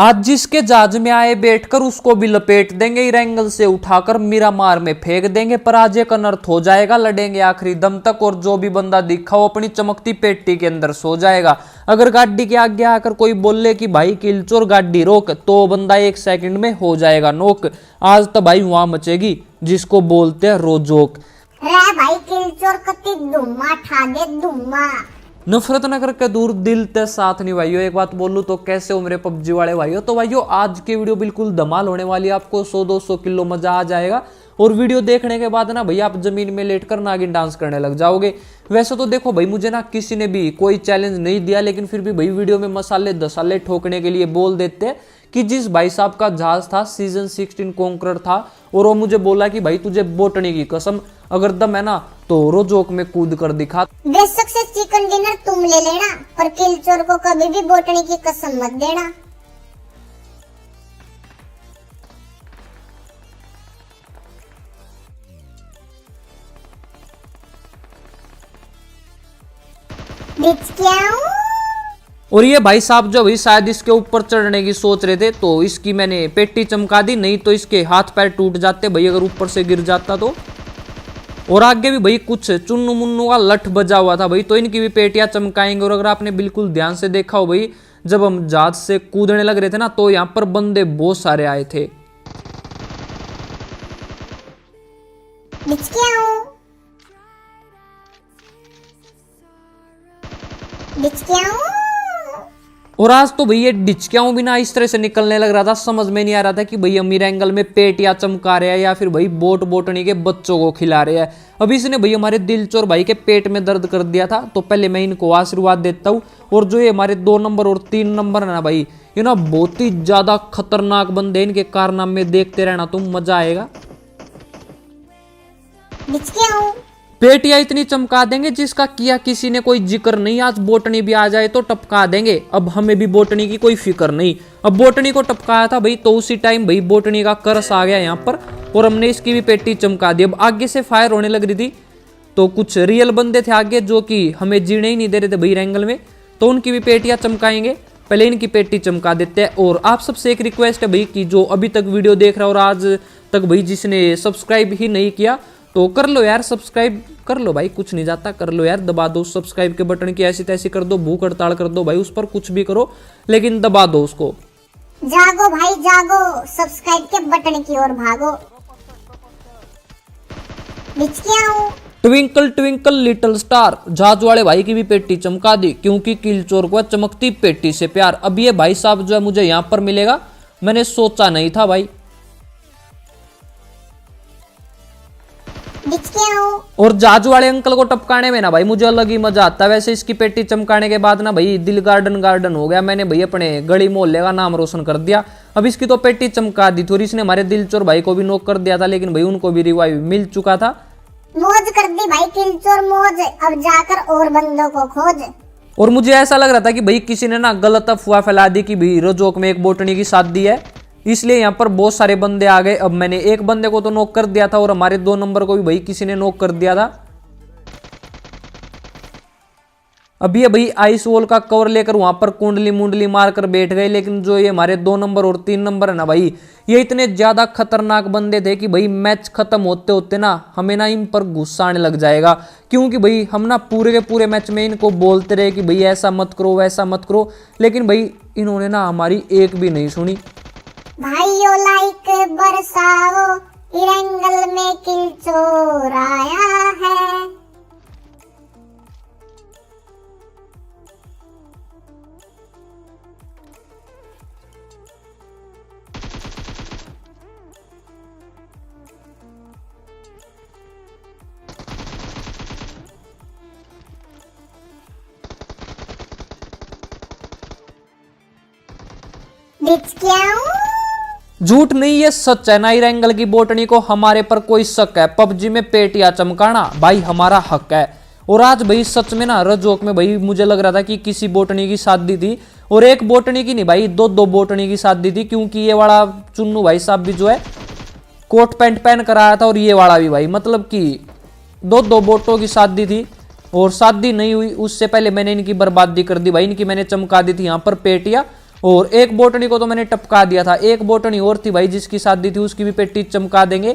आज जिसके जहाज में आए बैठकर उसको भी लपेट देंगे, इरेंगल से उठाकर मीरामार में फेंक देंगे। पर आज एक अनर्थ हो जाएगा, लड़ेंगे आखिरी दम तक और जो भी बंदा दिखा वो अपनी चमकती पेटी के अंदर सो जाएगा। अगर गाड़ी के आगे आकर कोई बोले कि भाई किलचोर गाड़ी रोक, तो बंदा 1 सेकंड में हो जाएगा नोक। आज तो भाई वहां मचेगी जिसको बोलते हैं रोजोक। भाई किलचोर कति धुम्मा ठा दे धुम्मा। नफरत न करके दूर दिल ते साथ नहीं भाइयों। एक बात बोलूं तो कैसे हो मेरे पबजी वाले भाइयों। तो भाइयों आज की वीडियो बिल्कुल धमाल होने वाली है, आपको 100-200 किलो मजा आ जाएगा। और वीडियो देखने के बाद ना भैया आप जमीन में लेटकर नागिन डांस करने लग जाओगे। वैसे तो देखो भाई मुझे ना किसी ने भी कोई चैलेंज नहीं दिया, लेकिन फिर भी भाई वीडियो में मसाले दसाले ठोकने के लिए बोल देते हैं कि जिस भाई साहब का जहाज था सीजन 16 कॉन्करर था और वो मुझे बोला कि भाई तुझे बोटनी की कसम अगर दम है ना तो रोजोक में कूद कर दिखा। बेशक से चिकन डिनर तुम ले लेना, पर किलचोर को कभी भी बोटनी की कसम मत देना। और ये भाई साहब जो भाई शायद इसके ऊपर चढ़ने की सोच रहे थे, तो इसकी मैंने पेटी चमका दी, नहीं तो इसके हाथ पैर टूट जाते भाई अगर ऊपर से गिर जाता तो। और आगे भी भाई कुछ चुन्नू मुन्नू का लठ बजा हुआ था भाई, तो इनकी भी पेटियां चमकाएंगे। और अगर आपने बिल्कुल ध्यान से देखा हो भाई, जब हम जहाज से कूदने लग रहे थे ना तो यहाँ पर बंदे बहुत सारे आए थे। और आज तो भैया डिचकियां भी ना इस तरह से निकलने लग रहा था, समझ में नहीं आ रहा था कि भैया अमीर एंगल में पेटियां चमका रहे हैं या फिर भाई बोटनी के बच्चों को खिला रहे हैं। अभी इसने भैया हमारे दिलचोर भाई के पेट में दर्द कर दिया था, तो पहले मैं इनको आशीर्वाद देता हूँ। और जो ये हमारे 2 नंबर और 3 नंबर है ना भाई, ये ना बहुत ही ज्यादा खतरनाक बंदे, इनके कारनामे देखते रहना तुम, मजा आएगा। पेटियां इतनी चमका देंगे जिसका किया किसी ने कोई जिक्र नहीं। आज बोटनी भी आ जाए तो टपका देंगे, अब हमें भी बोटनी की कोई फिक्र नहीं। अब बोटनी को टपकाया था भाई तो उसी टाइम भाई बोटनी का करस आ गया यहाँ पर और हमने इसकी भी पेटी चमका दी। अब आगे से फायर होने लग रही थी, तो कुछ रियल बंदे थे आगे जो कि हमें जीने ही नहीं दे रहे थे भाई एंगल में, तो उनकी भी पेटियां चमकाएंगे। पहले इनकी पेटी चमका देते हैं। और आप सबसे एक रिक्वेस्ट है भाई कि जो अभी तक वीडियो देख रहा है और आज तक भाई जिसने सब्सक्राइब ही नहीं किया तो कर लो यार, सब्सक्राइब कर लो भाई, कुछ नहीं जाता, कर लो यार, दबा दो सब्सक्राइब के बटन की, ऐसी तैसी कर दो, भूख हड़ताल कर दो भाई, उस पर कुछ भी करो लेकिन दबा दो उसको। जागो भाई जागो, सब्सक्राइब के बटन की ओर भागो। ट्विंकल ट्विंकल लिटिल स्टार, जहाज वाले भाई की भी पेटी चमका दी, क्योंकि किलचोर को चमकती पेटी से प्यार। अब ये भाई साहब जो है मुझे यहाँ पर मिलेगा, मैंने सोचा नहीं था भाई। और जहाज वाले अंकल को टपकाने में ना भाई मुझे अलग ही मजा आता है। वैसे इसकी पेटी चमकाने के बाद ना भाई दिल गार्डन हो गया, मैंने भाई अपने गली मोहल्ले का नाम रोशन कर दिया। अब इसकी तो पेटी चमका दी थी और इसने हमारे दिलचोर भाई को भी नॉक कर दिया था, लेकिन भाई उनको भी रिवाइव मिल चुका था। मौज कर दी भाई किलचोर मौज, अब जाकर और बंदों को खोज। और मुझे ऐसा लग रहा था कि भाई किसी ने ना गलत अफवाह फैला दी कि भाई रोजोक में एक बोटनी की शादी है, इसलिए यहाँ पर बहुत सारे बंदे आ गए। अब मैंने एक बंदे को तो नॉक कर दिया था और हमारे 2 नंबर को भी भाई किसी ने नॉक कर दिया था। अब ये भाई आइस वॉल का कवर लेकर वहां पर कुंडली मुंडली मारकर बैठ गए, लेकिन जो ये हमारे 2 नंबर और 3 नंबर है ना भाई, ये इतने ज्यादा खतरनाक बंदे थे कि भाई मैच खत्म होते होते ना हमें ना इन पर गुस्सा आने लग जाएगा। क्योंकि भाई हम ना पूरे के पूरे मैच में इनको बोलते रहे कि भाई ऐसा मत करो वैसा मत करो, लेकिन भाई इन्होंने ना हमारी एक भी नहीं सुनी। भाइयों लाइक बरसाओ, इरेंगल में किलचोर आया है। झूठ नहीं ये सच है, नाइर एंगल की बोटनी को हमारे पर कोई शक है, पबजी में पेटियां चमकाना भाई हमारा हक है। और आज भाई सच में ना रजोक में भाई मुझे लग रहा था कि किसी बोटनी की शादी थी, और एक बोटनी की नहीं भाई 2 बोटनी की शादी थी, क्योंकि ये वाला चुन्नू भाई साहब भी जो है कोट पैंट पहन कर आया था और ये वाला भी भाई, मतलब कि 2 बोटों की शादी थी। और शादी नहीं हुई उससे पहले मैंने इनकी बर्बादी कर दी भाई, इनकी मैंने चमका दी थी यहाँ पर पेटियां। और एक बोटनी को तो मैंने टपका दिया था, एक बोटनी और थी भाई जिसकी शादी थी, उसकी भी पेटी चमका देंगे।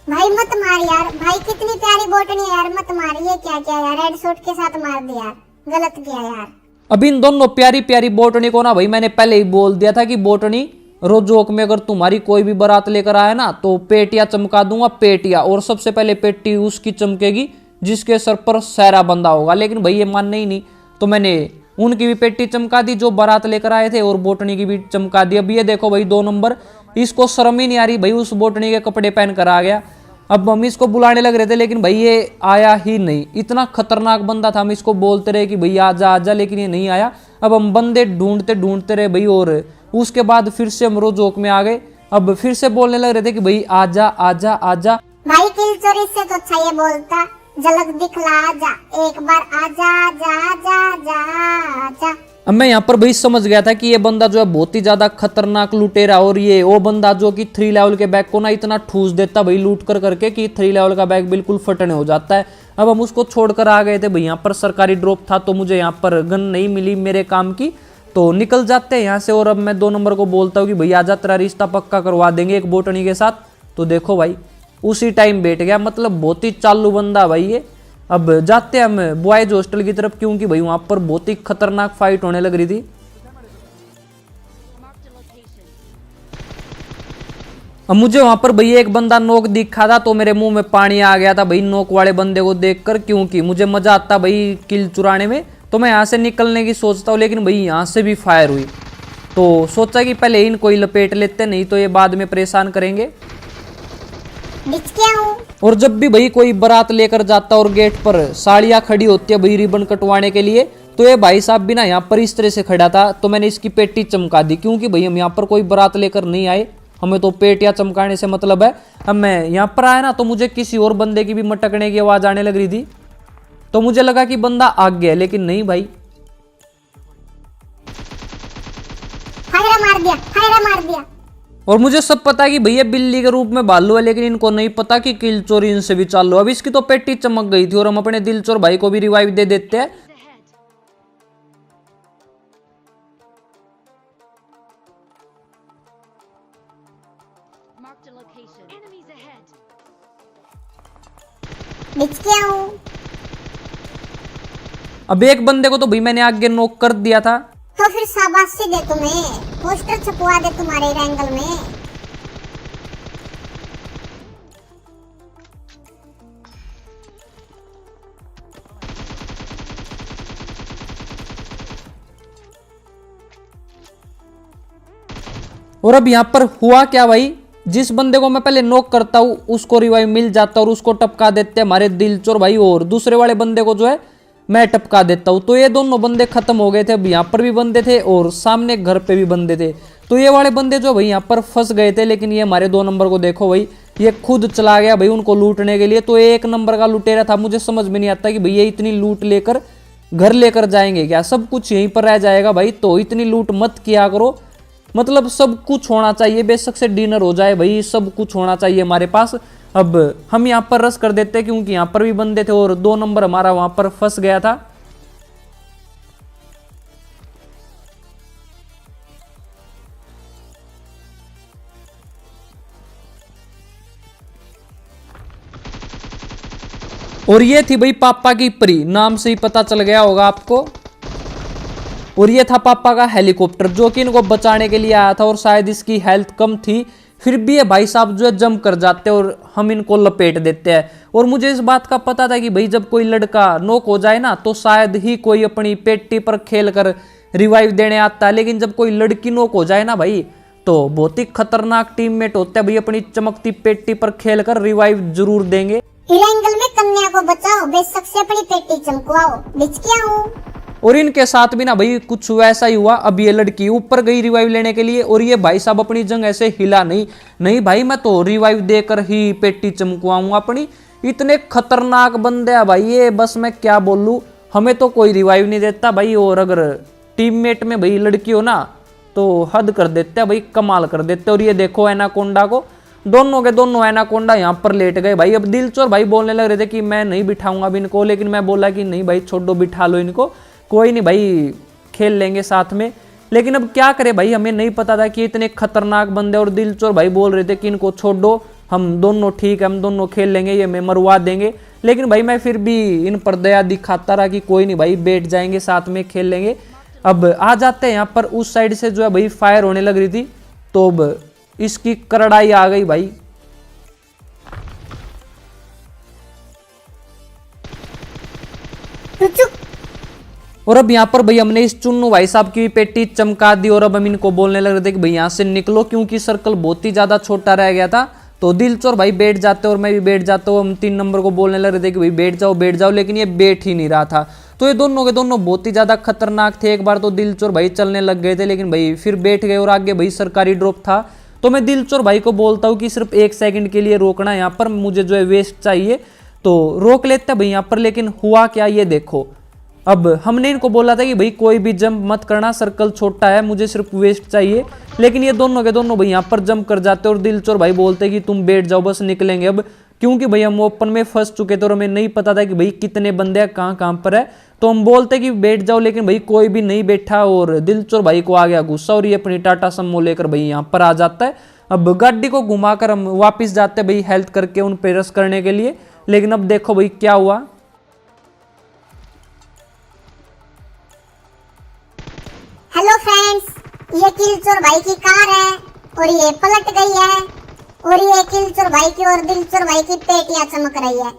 भाई मत मार यार, भाई कितनी प्यारी बोटनी है यार, मत मार। ये क्या क्या यार, रेड शॉट के साथ मार दिया, गलत किया यार। अब इन दोनों प्यारी प्यारी बोटनी को ना भाई मैंने पहले ही बोल दिया था कि बोटनी रोजोक में अगर तुम्हारी कोई भी बारात लेकर आए ना तो पेटियां चमका दूंगा, पेटियां। और सबसे पहले पेटी उसकी चमकेगी जिसके सर पर सहरा बंधा होगा। लेकिन भाई ये मानने ही नहीं, तो मैंने उनकी भी पेटी चमका दी जो बारात लेकर आए थे, और बोटनी की भी चमका दी। अब ये देखो भाई 2 नंबर, इसको शर्म ही नहीं आ रही भाई, उस बोटनी के कपड़े पहन कर आ गया। अब हम इसको बुलाने लग रहे थे लेकिन भाई ये आया ही नहीं। इतना खतरनाक बंदा था, हम इसको बोलते रहे कि भैया आजा आजा, लेकिन ये नहीं आया। अब हम बंदे ढूंढते ढूंढते रहे भाई, और उसके बाद फिर से हम रोजोक में आ गए। अब फिर से बोलने लग रहे थे कि भाई आजा आजा आजा। भाई किल चोरी से तो अच्छा ये बोलता, झलक दिखला आजा, एक बार आजा आजा आजा आजा आजा। अब मैं यहाँ पर भाई समझ गया था कि ये बंदा जो है बहुत ही ज्यादा खतरनाक लुटेरा, और ये वो बंदा जो कि 3 लेवल के बैग को ना इतना ठूस देता भाई लूट कर करके कि 3 लेवल का बैग बिल्कुल फटने हो जाता है। अब हम उसको छोड़कर आ गए थे भाई, यहाँ पर सरकारी ड्रॉप था तो मुझे यहाँ पर गन नहीं मिली मेरे काम की, तो निकल जाते हैं यहाँ से। और अब मैं 2 नंबर को बोलता हूँ कि भैया आजा, तेरा रिश्ता पक्का करवा देंगे एक बोटनी के साथ। तो देखो भाई उसी टाइम बैठ गया, मतलब बहुत ही चालू बंदा भाई ये। अब जाते हैं हम बॉयज हॉस्टल की तरफ, क्योंकि भाई वहां पर बहुत ही खतरनाक फाइट होने लग रही थी। अब मुझे वहां पर भैया एक बंदा नोक दिखा था तो मेरे मुंह में पानी आ गया था भाई नोक वाले बंदे को देखकर, क्योंकि मुझे मजा आता भाई किल चुराने में। तो मैं यहाँ से निकलने की सोचता हूँ, लेकिन भाई यहाँ से भी फायर हुई, तो सोचा कि पहले इनको ही लपेट लेते, नहीं तो ये बाद में परेशान करेंगे। और जब भी भाई कोई बारात लेकर जाता और गेट पर साड़ियाँ खड़ी होती है भाई रिबन कटवाने के लिए, तो ये भाई साहब भी ना यहाँ पर इस तरह से खड़ा था, तो मैंने इसकी पेटी चमका दी, क्योंकि भाई हम यहाँ पर कोई बारात लेकर नहीं आए, हमें तो पेटियां चमकाने से मतलब है। अब मैं यहाँ पर आया ना तो मुझे किसी और बंदे की भी मटकने की आवाज आने लग रही थी, तो मुझे लगा कि बंदा आ गया, लेकिन नहीं भाई। मार दिया। और मुझे सब पता है कि भैया बिल्ली के रूप में भालू है, लेकिन इनको नहीं पता कि किल चोरी इनसे भी चालू। अब इसकी तो पेटी चमक गई थी और हम अपने दिल चोर भाई को भी रिवाइव दे देते हैं। अब एक बंदे को तो भाई मैंने आगे नॉक कर दिया था, तो फिर शाबाशी दे तुम्हें, पोस्टर छपवा दे तुम्हारे एंगल में। और अब यहाँ पर हुआ क्या भाई, जिस बंदे को मैं पहले नॉक करता हूँ उसको रिवाइव मिल जाता और उसको टपका देते हमारे दिल चोर भाई, और दूसरे वाले बंदे को जो है मैं टपका देता हूँ। तो ये दोनों बंदे खत्म हो गए थे। अब यहाँ पर भी बंदे थे और सामने घर पे भी बंदे थे, तो ये वाले बंदे जो भाई यहाँ पर फंस गए थे। लेकिन ये हमारे 2 नंबर को देखो भाई, ये खुद चला गया भाई उनको लूटने के लिए। तो 1 नंबर का लुटेरा था, मुझे समझ में नहीं आता कि भैया इतनी लूट लेकर घर लेकर जाएंगे क्या, सब कुछ यहीं पर रह जाएगा भाई। तो इतनी लूट मत किया करो, मतलब सब कुछ होना चाहिए, बेशक से डिनर हो जाए भाई, सब कुछ होना चाहिए हमारे पास। अब हम यहाँ पर रस कर देते हैं, क्योंकि यहाँ पर भी बंदे थे और 2 नंबर हमारा वहां पर फंस गया था। और ये थी भाई पापा की परी, नाम से ही पता चल गया होगा आपको। और ये था पापा का हेलीकॉप्टर जो कि इनको बचाने के लिए आया था, और शायद इसकी हेल्थ कम थी, फिर भी ये भाई साहब जो है जंप कर जाते हैं और हम इनको लपेट देते हैं। और मुझे इस बात का पता था कि भाई जब कोई लड़का नॉक हो जाए ना तो शायद ही कोई अपनी पेटी पर खेल कर रिवाइव देने आता है, लेकिन जब कोई लड़की नॉक हो जाए ना भाई तो बहुत ही खतरनाक टीममेट होता है भाई, अपनी चमकती पेटी पर खेल कर रिवाइव जरूर देंगे। एंगल में कन्या को बचाओ, बेशक से अपनी पेटी चमकवाओ, बिचकिया हूँ। और इनके साथ भी ना भाई कुछ वैसा ही हुआ। अब ये लड़की ऊपर गई रिवाइव लेने के लिए, और ये भाई साहब अपनी जंग ऐसे हिला नहीं भाई, मैं तो रिवाइव देकर ही पेटी चमकवाऊंगा अपनी। इतने खतरनाक बंदे हैं भाई ये, बस मैं क्या बोलूं, हमें तो कोई रिवाइव नहीं देता भाई। और अगर टीममेट में भाई लड़की हो ना तो हद कर देते हैं भाई, कमाल कर देते। और ये देखो एनाकोंडा को, दोनों के दोनों एनाकोंडा यहाँ पर लेट गए भाई। अब दिल चोर भाई बोलने लग रहे थे कि मैं नहीं बिठाऊंगा अब इनको, लेकिन मैं बोला कि नहीं भाई छोड़ो, बिठा लो इनको, कोई नहीं भाई खेल लेंगे साथ में। लेकिन अब क्या करे भाई, हमें नहीं पता था कि इतने खतरनाक बंदे, और दिलचोर भाई बोल रहे थे कि इनको छोड़ दो, हम दोनों ठीक है, हम दोनों खेल लेंगे, ये मैं मरवा देंगे। लेकिन भाई मैं फिर भी इन पर दया दिखाता रहा कि कोई नहीं भाई, बैठ जाएंगे साथ में खेल लेंगे। अब आ जाते हैं यहाँ पर, उस साइड से जो है भाई फायर होने लग रही थी, तो अब इसकी करड़ाई आ गई भाई। और अब यहाँ पर भाई हमने इस चुन्नू भाई साहब की भी पेटी चमका दी, और अब हम इनको बोलने लग रहे थे कि भाई यहाँ से निकलो, क्योंकि सर्कल बहुत ही ज्यादा छोटा रह गया था। तो दिलचोर भाई बैठ जाते और मैं भी बैठ जाता हूँ। हम 3 नंबर को बोलने लग रहे थे कि भाई बैठ जाओ, लेकिन ये बैठ ही नहीं रहा था। तो ये दोनों के दोनों बहुत ही ज्यादा खतरनाक थे। एक बार तो दिलचोर भाई चलने लग गए थे, लेकिन भाई फिर बैठ गए, और आगे भाई सरकारी ड्रॉप था। तो मैं दिलचोर भाई को बोलता हूँ कि सिर्फ 1 सेकंड के लिए रोकना है यहाँ पर, मुझे जो है वेस्ट चाहिए। तो रोक लेते हैं भाई यहाँ पर, लेकिन हुआ क्या ये देखो। अब हमने इनको बोला था कि भाई कोई भी जंप मत करना, सर्कल छोटा है, मुझे सिर्फ वेस्ट चाहिए। लेकिन ये दोनों के दोनों भाई यहाँ पर जंप कर जाते, और दिलचोर भाई बोलते कि तुम बैठ जाओ, बस निकलेंगे अब, क्योंकि भाई हम ओपन में फंस चुके थे और हमें नहीं पता था कि भाई कितने बंदे हैं, कहाँ पर है। तो हम बोलते कि बैठ जाओ, लेकिन भाई कोई भी नहीं बैठा, और दिलचोर भाई को आ गया गुस्सा, और ये अपनी टाटा सम्मो लेकर भाई यहाँ पर आ जाता है। अब गाड़ी को घुमाकर हम वापिस जाते हैं भाई हेल्थ करके उन पे रश करने के लिए। लेकिन अब देखो भाई क्या हुआ। हेलो फ्रेंड्स, ये किलचोर भाई की कार है और ये पलट गई है, और ये किलचोर भाई की और दिलचोर भाई की पेटियां चमक रही है।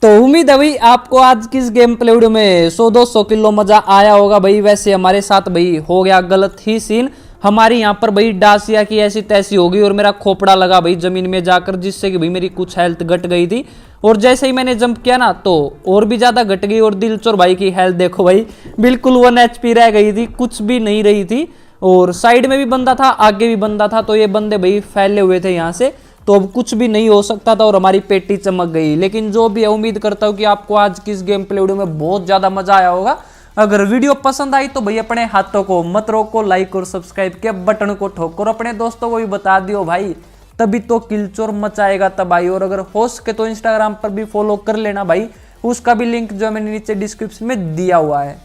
तो उम्मीद है भाई आपको आज की इस गेम प्ले वीडियो में 100-200 किलो मजा आया होगा भाई। वैसे हमारे साथ भाई हो गया गलत ही सीन, हमारी यहाँ पर भाई डासिया की ऐसी तैसी हो गई, और मेरा खोपड़ा लगा भाई जमीन में जाकर, जिससे कि भाई मेरी कुछ हेल्थ घट गई थी। और जैसे ही मैंने जंप किया ना, तो और भी ज्यादा घट गई, और दिलचोर भाई की हेल्थ देखो भाई बिल्कुल 1 HP रह गई थी, कुछ भी नहीं रही थी। और साइड में भी बंदा था, आगे भी बंदा था, तो ये बंदे भाई फैले हुए थे यहाँ से, तो अब कुछ भी नहीं हो सकता था, और हमारी पेटी चमक गई। लेकिन जो भी है, उम्मीद करता हूँ कि आपको आज की इस गेम प्ले वीडियो में बहुत ज्यादा मजा आया होगा। अगर वीडियो पसंद आई तो भाई अपने हाथों को मत रोको, लाइक और सब्सक्राइब के बटन को ठोको, और अपने दोस्तों को भी बता दियो भाई, तभी तो किलचोर मचाएगा तबाही। और अगर हो सके तो इंस्टाग्राम पर भी फॉलो कर लेना भाई, उसका भी लिंक जो है मैंने नीचे डिस्क्रिप्शन में दिया हुआ है।